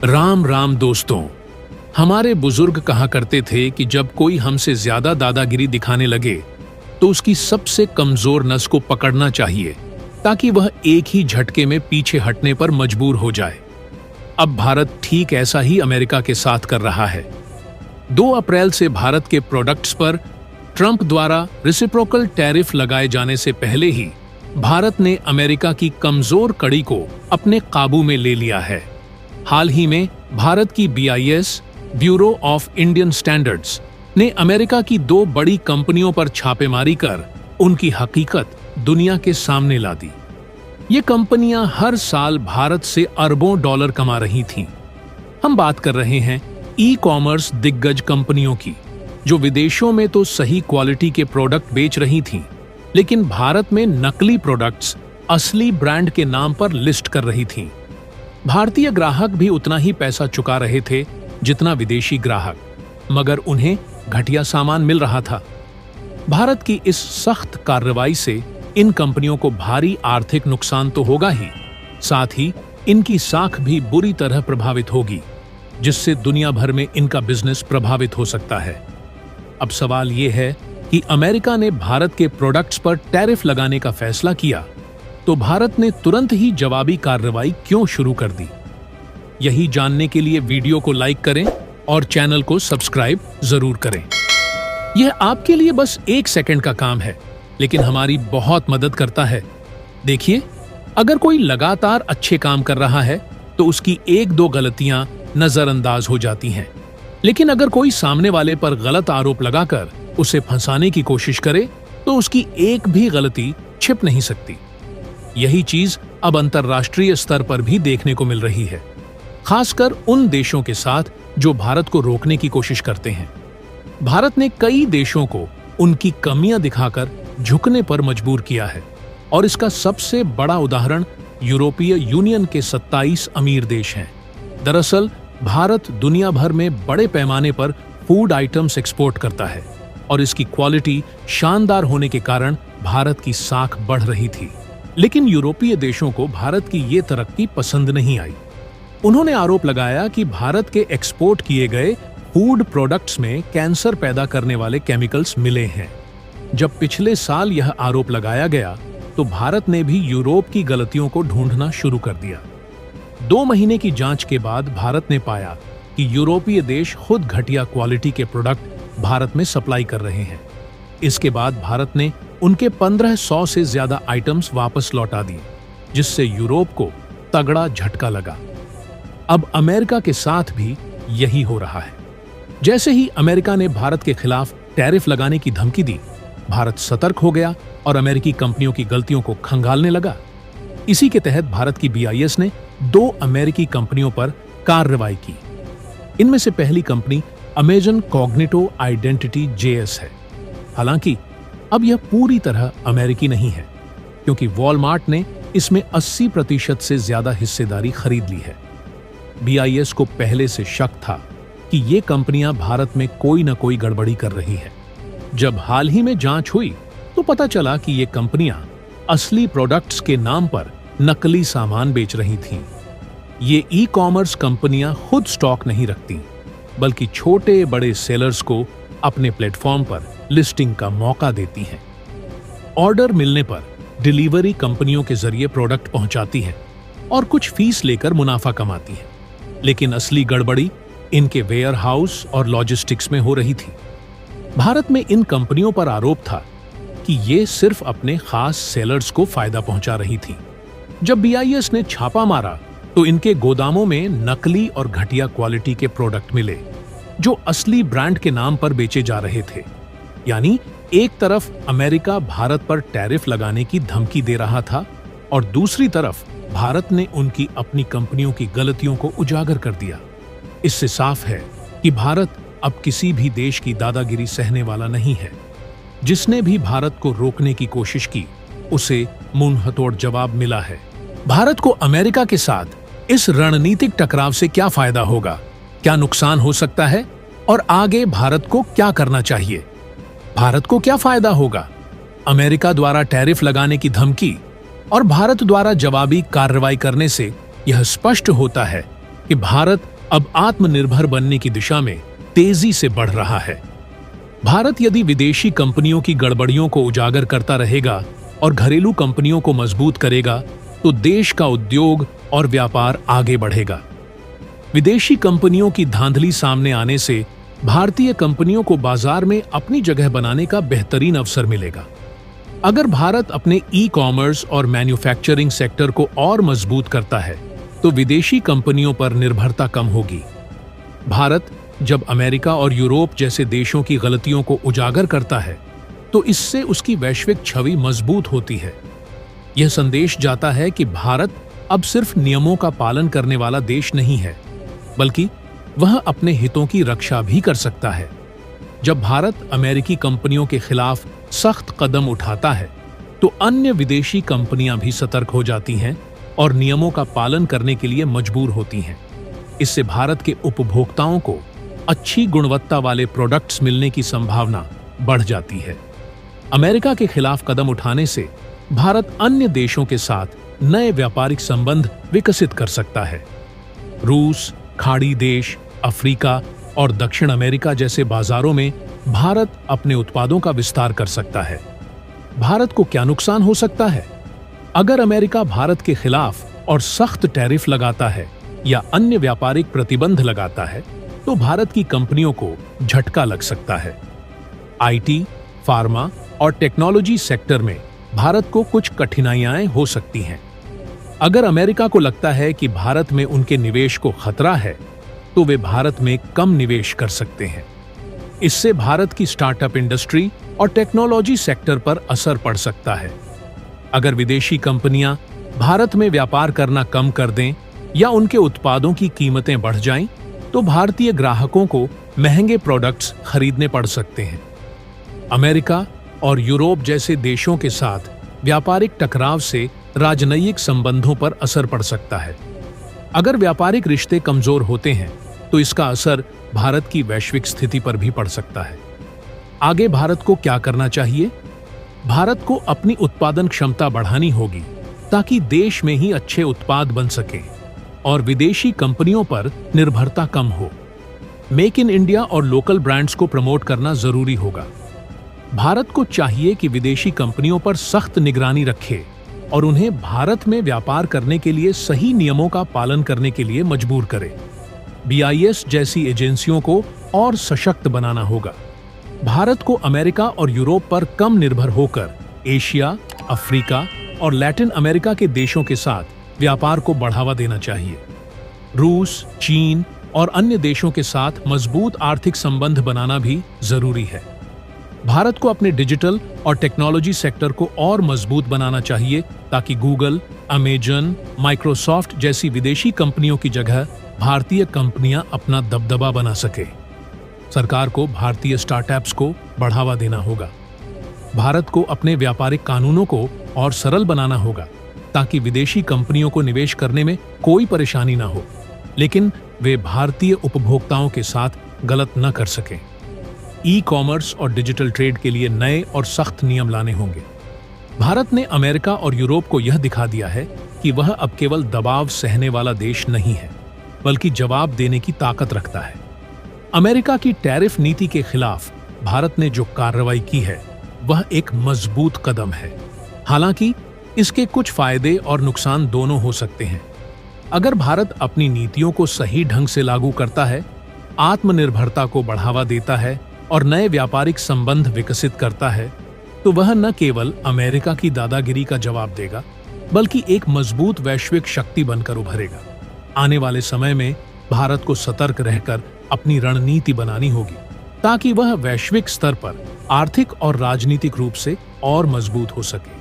राम राम दोस्तों। हमारे बुजुर्ग कहा करते थे कि जब कोई हमसे ज्यादा दादागिरी दिखाने लगे तो उसकी सबसे कमजोर नस को पकड़ना चाहिए ताकि वह एक ही झटके में पीछे हटने पर मजबूर हो जाए। अब भारत ठीक ऐसा ही अमेरिका के साथ कर रहा है। 2 अप्रैल से भारत के प्रोडक्ट्स पर ट्रंप द्वारा रेसिप्रोकल टैरिफ लगाए जाने से पहले ही भारत ने अमेरिका की कमजोर कड़ी को अपने काबू में ले लिया है। हाल ही में भारत की BIS bureau of Indian standards ने अमेरिका की 2 बड़ी कंपनियों पर छापेमारी कर उनकी हकीकत दुनिया के सामने ला दी। ये कंपनियां हर साल भारत से अरबों डॉलर कमा रही थीं। हम बात कर रहे हैं ई-कॉमर्स दिग्गज कंपनियों की, जो विदेशों में तो सही क्वालिटी के प्रोडक्ट बेच रही थीं, लेकिन भारत में नकली प्रोडक्ट्स असली ब्रांड के नाम पर लिस्ट कर रही थीं। भारतीय ग्राहक भी उतना ही पैसा चुका रहे थे जितना विदेशी ग्राहक, मगर उन्हें घटिया सामान मिल रहा था। भारत की इस सख्त कार्रवाई से इन कंपनियों को भारी आर्थिक नुकसान तो होगा ही, साथ ही इनकी साख भी बुरी तरह प्रभावित होगी, जिससे दुनिया भर में इनका बिजनेस प्रभावित हो सकता है। अब सवाल यह है कि अमेरिका ने भारत के प्रोडक्ट्स पर टैरिफ लगाने का फैसला किया तो भारत ने तुरंत ही जवाबी कार्रवाई क्यों शुरू कर दी? यही जानने के लिए वीडियो को लाइक करें और चैनल को सब्सक्राइब जरूर करें। यह आपके लिए बस 1 सेकंड का काम है, लेकिन हमारी बहुत मदद करता है। देखिए, अगर कोई लगातार अच्छे काम कर रहा है तो उसकी 1-2 गलतियां नजरअंदाज हो जाती हैं, लेकिन अगर कोई सामने वाले पर गलत आरोप लगाकर उसे फंसाने की कोशिश करे तो उसकी एक भी गलती छिप नहीं सकती। यही चीज अब अंतर्राष्ट्रीय स्तर पर भी देखने को मिल रही है, खासकर उन देशों के साथ जो भारत को रोकने की कोशिश करते हैं। भारत ने कई देशों को उनकी कमियां दिखाकर झुकने पर मजबूर किया है, और इसका सबसे बड़ा उदाहरण यूरोपीय यूनियन के 27 अमीर देश हैं। दरअसल भारत दुनिया भर में बड़े पैमाने पर फूड आइटम्स एक्सपोर्ट करता है, और इसकी क्वालिटी शानदार होने के कारण भारत की साख बढ़ रही थी। लेकिन यूरोपीय देशों को भारत की ये तरक्की पसंद नहीं आई। उन्होंने आरोप लगाया कि भारत के एक्सपोर्ट किए गए फूड प्रोडक्ट्स में कैंसर पैदा करने वाले केमिकल्स मिले हैं। जब पिछले साल यह आरोप लगाया गया तो भारत ने भी यूरोप की गलतियों को ढूंढना शुरू कर दिया। 2 महीने की जांच के बाद भारत ने पाया कि यूरोपीय देश खुद घटिया क्वालिटी के प्रोडक्ट भारत में सप्लाई कर रहे हैं। इसके बाद भारत ने उनके 1500 से ज्यादा आइटम्स वापस लौटा दिए, जिससे यूरोप को तगड़ा झटका लगा। अब अमेरिका के साथ भी यही हो रहा है। जैसे ही अमेरिका ने भारत के खिलाफ टैरिफ लगाने की धमकी दी, भारत सतर्क हो गया और अमेरिकी कंपनियों की गलतियों को खंगालने लगा। इसी के तहत भारत की BIS ने 2 अमेरिकी कंपनियों पर कार्रवाई की। इनमें से पहली company Amazon Cognito identity JS है। हालांकि अब यह पूरी तरह अमेरिकी नहीं है, क्योंकि वॉलमार्ट ने इसमें 80% से ज्यादा हिस्सेदारी खरीद ली है। BIS को पहले से शक था कि ये कंपनियां भारत में कोई न कोई गड़बड़ी कर रही है। जब हाल ही में जांच हुई तो पता चला कि ये कंपनियां असली प्रोडक्ट्स के नाम पर नकली सामान बेच रही थीं। ये ई-कॉमर्स कंपनियां खुद स्टॉक नहीं रखती, बल्कि छोटे बड़े सेलर्स को अपने प्लेटफॉर्म पर लिस्टिंग का मौका देती हैं। ऑर्डर मिलने पर डिलीवरी कंपनियों के जरिए प्रोडक्ट पहुंचाती हैं और कुछ फीस लेकर मुनाफा कमाती हैं। लेकिन असली गड़बड़ी इनके वेयर हाउस और लॉजिस्टिक्स में हो रही थी। भारत में इन कंपनियों पर आरोप था कि ये सिर्फ अपने खास सेलर्स को फायदा पहुंचा रही थी। जब BIS ने छापा मारा तो इनके गोदामों में नकली और घटिया क्वालिटी के प्रोडक्ट मिले, जो असली ब्रांड के नाम पर बेचे जा रहे थे। यानी एक तरफ अमेरिका भारत पर टैरिफ लगाने की धमकी दे रहा था, और दूसरी तरफ भारत ने उनकी अपनी कंपनियों की गलतियों को उजागर कर दिया। इससे साफ है कि भारत अब किसी भी देश की दादागिरी सहने वाला नहीं है। जिसने भी भारत को रोकने की कोशिश की, उसे मुंहतोड़ जवाब मिला है। भारत को अमेरिका के साथ इस रणनीतिक टकराव से क्या फायदा होगा, क्या नुकसान हो सकता है, और आगे भारत को क्या करना चाहिए? भारत को क्या फायदा होगा? अमेरिका द्वारा टैरिफ लगाने की धमकी और भारत द्वारा जवाबी कार्रवाई करने से यह स्पष्ट होता है कि भारत अब आत्मनिर्भर बनने की दिशा में तेजी से बढ़ रहा है। भारत यदि विदेशी कंपनियों की गड़बड़ियों को उजागर करता रहेगा और घरेलू कंपनियों को मजबूत करेगा तो देश का उद्योग और व्यापार आगे बढ़ेगा। विदेशी कंपनियों की धांधली सामने आने से भारतीय कंपनियों को बाजार में अपनी जगह बनाने का बेहतरीन अवसर मिलेगा। अगर भारत अपने ई-कॉमर्स और मैन्युफैक्चरिंग सेक्टर को और मजबूत करता है तो विदेशी कंपनियों पर निर्भरता कम होगी। भारत जब अमेरिका और यूरोप जैसे देशों की गलतियों को उजागर करता है तो इससे उसकी वैश्विक छवि मजबूत होती है। यह संदेश जाता है कि भारत अब सिर्फ नियमों का पालन करने वाला देश नहीं है, बल्कि वह अपने हितों की रक्षा भी कर सकता है। जब भारत अमेरिकी कंपनियों के खिलाफ सख्त कदम उठाता है तो अन्य विदेशी कंपनियां भी सतर्क हो जाती हैं और नियमों का पालन करने के लिए मजबूर होती हैं। इससे भारत के उपभोक्ताओं को अच्छी गुणवत्ता वाले प्रोडक्ट्स मिलने की संभावना बढ़ जाती है। अमेरिका के खिलाफ कदम उठाने से भारत अन्य देशों के साथ नए व्यापारिक संबंध विकसित कर सकता है। रूस, खाड़ी देश, अफ्रीका और दक्षिण अमेरिका जैसे बाजारों में भारत अपने उत्पादों का विस्तार कर सकता है। भारत को क्या नुकसान हो सकता है? अगर अमेरिका भारत के खिलाफ और सख्त टैरिफ लगाता है या अन्य व्यापारिक प्रतिबंध लगाता है तो भारत की कंपनियों को झटका लग सकता है। आईटी, फार्मा और टेक्नोलॉजी सेक्टर में भारत को कुछ कठिनाइयां हो सकती हैं। अगर अमेरिका को लगता है कि भारत में उनके निवेश को खतरा है तो वे भारत में कम निवेश कर सकते हैं। इससे भारत की स्टार्टअप इंडस्ट्री और टेक्नोलॉजी सेक्टर पर असर पड़ सकता है। अगर विदेशी कंपनियां भारत में व्यापार करना कम कर दें या उनके उत्पादों की कीमतें बढ़ जाएं, तो भारतीय ग्राहकों को महंगे प्रोडक्ट्स खरीदने पड़ सकते हैं। अमेरिका और यूरोप जैसे देशों के साथ व्यापारिक टकराव से राजनयिक संबंधों पर असर पड़ सकता है। अगर व्यापारिक रिश्ते कमजोर होते हैं तो इसका असर भारत की वैश्विक स्थिति पर भी पड़ सकता है। आगे भारत को क्या करना चाहिए? भारत को अपनी उत्पादन क्षमता बढ़ानी होगी ताकि देश में ही अच्छे उत्पाद बन सकें और विदेशी कंपनियों पर निर्भरता कम हो। मेक इन इंडिया और लोकल ब्रांड्स को प्रमोट करना जरूरी होगा। भारत को चाहिए कि विदेशी कंपनियों पर सख्त निगरानी रखे और उन्हें भारत में व्यापार करने के लिए सही नियमों का पालन करने के लिए मजबूर करे। BIS जैसी एजेंसियों को और सशक्त बनाना होगा। भारत को अमेरिका और यूरोप पर कम निर्भर होकर एशिया, अफ्रीका और लैटिन अमेरिका के देशों के साथ व्यापार को बढ़ावा देना चाहिए। रूस, चीन और अन्य देशों के साथ मजबूत आर्थिक संबंध बनाना भी जरूरी है। भारत को अपने डिजिटल और टेक्नोलॉजी सेक्टर को और मजबूत बनाना चाहिए ताकि गूगल, अमेजन, माइक्रोसॉफ्ट जैसी विदेशी कंपनियों की जगह भारतीय कंपनियां अपना दबदबा बना सके। सरकार को भारतीय स्टार्टअप्स को बढ़ावा देना होगा। भारत को अपने व्यापारिक कानूनों को और सरल बनाना होगा ताकि विदेशी कंपनियों को निवेश करने में कोई परेशानी ना हो, लेकिन वे भारतीय उपभोक्ताओं के साथ गलत न कर सकें। ई-कॉमर्स और डिजिटल ट्रेड के लिए नए और सख्त नियम लाने होंगे। भारत ने अमेरिका और यूरोप को यह दिखा दिया है कि वह अब केवल दबाव सहने वाला देश नहीं है, बल्कि जवाब देने की ताकत रखता है। अमेरिका की टैरिफ नीति के खिलाफ भारत ने जो कार्रवाई की है वह एक मजबूत कदम है। हालांकि इसके कुछ फायदे और नुकसान दोनों हो सकते हैं। अगर भारत अपनी नीतियों को सही ढंग से लागू करता है, आत्मनिर्भरता को बढ़ावा देता है और नए व्यापारिक संबंध विकसित करता है, तो वह न केवल अमेरिका की दादागिरी का जवाब देगा, बल्कि एक मजबूत वैश्विक शक्ति बनकर उभरेगा। आने वाले समय में भारत को सतर्क रहकर अपनी रणनीति बनानी होगी ताकि वह वैश्विक स्तर पर आर्थिक और राजनीतिक रूप से और मजबूत हो सके।